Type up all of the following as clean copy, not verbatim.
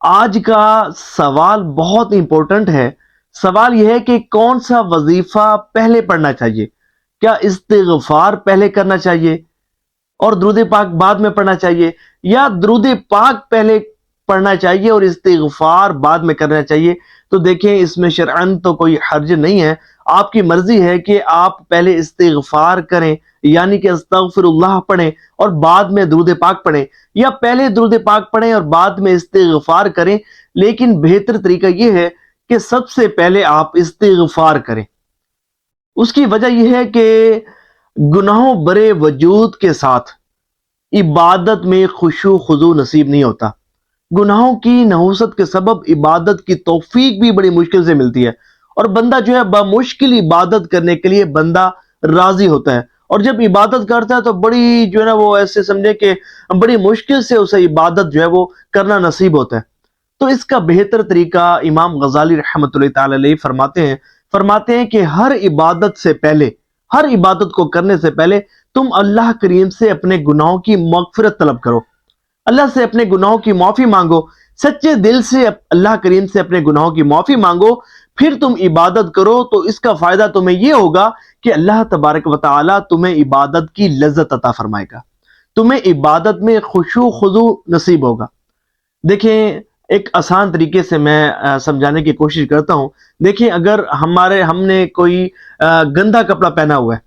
آج کا سوال بہت امپورٹنٹ ہے۔ سوال یہ ہے کہ کون سا وظیفہ پہلے پڑھنا چاہیے؟ کیا استغفار پہلے کرنا چاہیے اور درود پاک بعد میں پڑھنا چاہیے، یا درود پاک پہلے پڑھنا چاہیے اور استغفار بعد میں کرنا چاہیے؟ تو دیکھیں، اس میں شرعاً تو کوئی حرج نہیں ہے، آپ کی مرضی ہے کہ آپ پہلے استغفار کریں، یعنی کہ استغفر اللہ پڑھیں اور بعد میں درود پاک پڑھیں، یا پہلے درود پاک پڑھیں اور بعد میں استغفار کریں۔ لیکن بہتر طریقہ یہ ہے کہ سب سے پہلے آپ استغفار کریں۔ اس کی وجہ یہ ہے کہ گناہوں برے وجود کے ساتھ عبادت میں خشوع خضوع نصیب نہیں ہوتا۔ گناہوں کی نحوست کے سبب عبادت کی توفیق بھی بڑی مشکل سے ملتی ہے، اور بندہ جو ہے بمشکل عبادت کرنے کے لیے بندہ راضی ہوتا ہے، اور جب عبادت کرتا ہے تو بڑی جو ہے نا وہ ایسے سمجھے کہ بڑی مشکل سے اسے عبادت جو ہے وہ کرنا نصیب ہوتا ہے۔ تو اس کا بہتر طریقہ امام غزالی رحمۃ اللہ تعالی علیہ فرماتے ہیں کہ ہر عبادت کو کرنے سے پہلے تم اللہ کریم سے اپنے گناہوں کی مغفرت طلب کرو، اللہ سے اپنے گناہوں کی معافی مانگو، سچے دل سے اللہ کریم سے اپنے گناہوں کی معافی مانگو، پھر تم عبادت کرو۔ تو اس کا فائدہ تمہیں یہ ہوگا کہ اللہ تبارک و تعالی تمہیں عبادت کی لذت عطا فرمائے گا، تمہیں عبادت میں خشوع خضوع نصیب ہوگا۔ دیکھیں، ایک آسان طریقے سے میں سمجھانے کی کوشش کرتا ہوں۔ دیکھیں، اگر ہم نے کوئی گندا کپڑا پہنا ہوا ہے،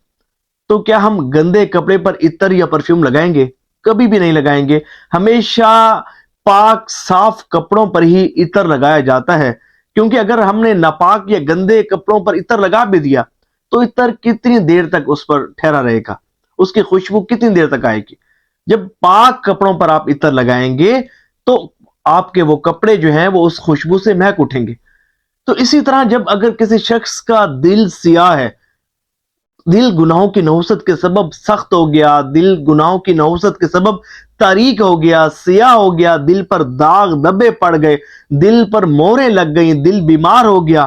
تو کیا ہم گندے کپڑے پر عطر یا پرفیوم لگائیں گے؟ کبھی بھی نہیں لگائیں گے۔ ہمیشہ پاک صاف کپڑوں پر ہی عطر لگایا جاتا ہے، کیونکہ اگر ہم نے ناپاک یا گندے کپڑوں پر عطر لگا بھی دیا تو عطر کتنی دیر تک اس پر ٹھہرا رہے گا، اس کی خوشبو کتنی دیر تک آئے گی؟ جب پاک کپڑوں پر آپ عطر لگائیں گے تو آپ کے وہ کپڑے جو ہیں وہ اس خوشبو سے مہک اٹھیں گے۔ تو اسی طرح جب اگر کسی شخص کا دل سیاہ ہے، دل گناہوں کی نحوست کے سبب سخت ہو گیا، دل گناہوں کی نحوست کے سبب تاریک ہو گیا، سیاہ ہو گیا، دل پر داغ دبے پڑ گئے، دل پر موریں لگ گئیں، دل بیمار ہو گیا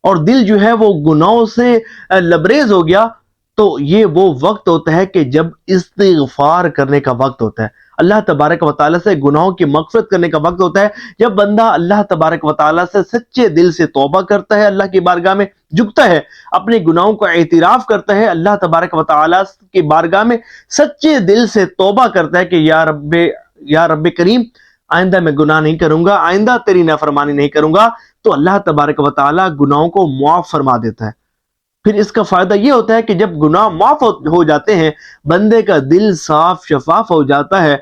اور دل جو ہے وہ گناہوں سے لبریز ہو گیا، تو یہ وہ وقت ہوتا ہے کہ جب استغفار کرنے کا وقت ہوتا ہے، اللہ تبارک و تعالیٰ سے گناہوں کی مغفرت کرنے کا وقت ہوتا ہے۔ جب بندہ اللہ تبارک و تعالیٰ سے سچے دل سے توبہ کرتا ہے، اللہ کی بارگاہ میں جھکتا ہے، اپنے گناہوں کو اعتراف کرتا ہے، اللہ تبارک و تعالیٰ کی بارگاہ میں سچے دل سے توبہ کرتا ہے کہ یا رب کریم، آئندہ میں گناہ نہیں کروں گا، آئندہ تیری نافرمانی نہیں کروں گا، تو اللہ تبارک و تعالیٰ گناہوں کو معاف فرما دیتا ہے۔ پھر اس کا فائدہ یہ ہوتا ہے کہ جب گناہ معاف ہو جاتے ہیں، بندے کا دل صاف شفاف ہو جاتا ہے،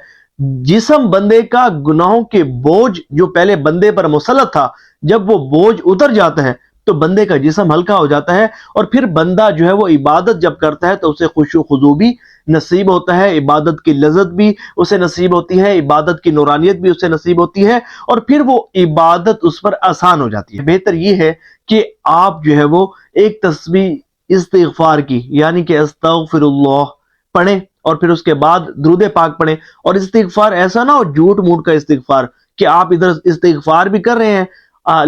جسم بندے کا گناہوں کے بوجھ جو پہلے بندے پر مسلط تھا، جب وہ بوجھ اتر جاتا ہے تو بندے کا جسم ہلکا ہو جاتا ہے، اور پھر بندہ جو ہے وہ عبادت جب کرتا ہے تو اسے خشوع خضوع بھی نصیب ہوتا ہے، عبادت کی لذت بھی اسے نصیب ہوتی ہے، عبادت کی نورانیت بھی اسے نصیب ہوتی ہے، اور پھر وہ عبادت اس پر آسان ہو جاتی ہے۔ بہتر یہ ہے کہ آپ جو ہے وہ ایک تسبیح استغفار کی، یعنی کہ استغفر اللہ پڑھیں، اور پھر اس کے بعد درود پاک پڑھیں۔ اور استغفار ایسا نہ ہو جھوٹ موٹ کا استغفار کہ آپ ادھر استغفار بھی کر رہے ہیں،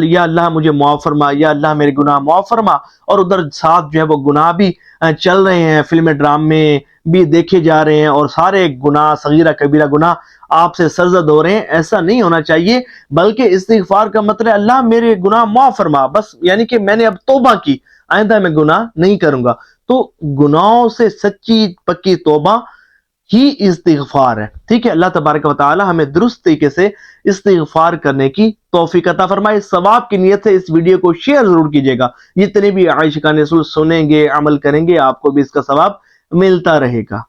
یا اللہ مجھے معاف فرما، یا اللہ میرے گناہ معاف فرما، اور ادھر ساتھ جو ہے وہ گناہ بھی چل رہے ہیں، فلم ڈرامے بھی دیکھے جا رہے ہیں، اور سارے گناہ صغیرہ کبیرہ گناہ آپ سے سرزد ہو رہے ہیں۔ ایسا نہیں ہونا چاہیے، بلکہ استغفار کا مطلب اللہ میرے گناہ معاف فرما، بس یعنی کہ میں نے اب توبہ کی، آئندہ میں گناہ نہیں کروں گا۔ تو گناہوں سے سچی پکی توبہ ہی استغفار ہے، ٹھیک ہے؟ اللہ تبارک و تعالی ہمیں درست طریقے سے استغفار کرنے کی توفیق عطا فرمائے۔ ثواب کی نیت سے اس ویڈیو کو شیئر ضرور کیجیے گا، جتنے بھی عاشقان رسول سنیں گے، عمل کریں گے، آپ کو بھی اس کا ثواب ملتا رہے گا۔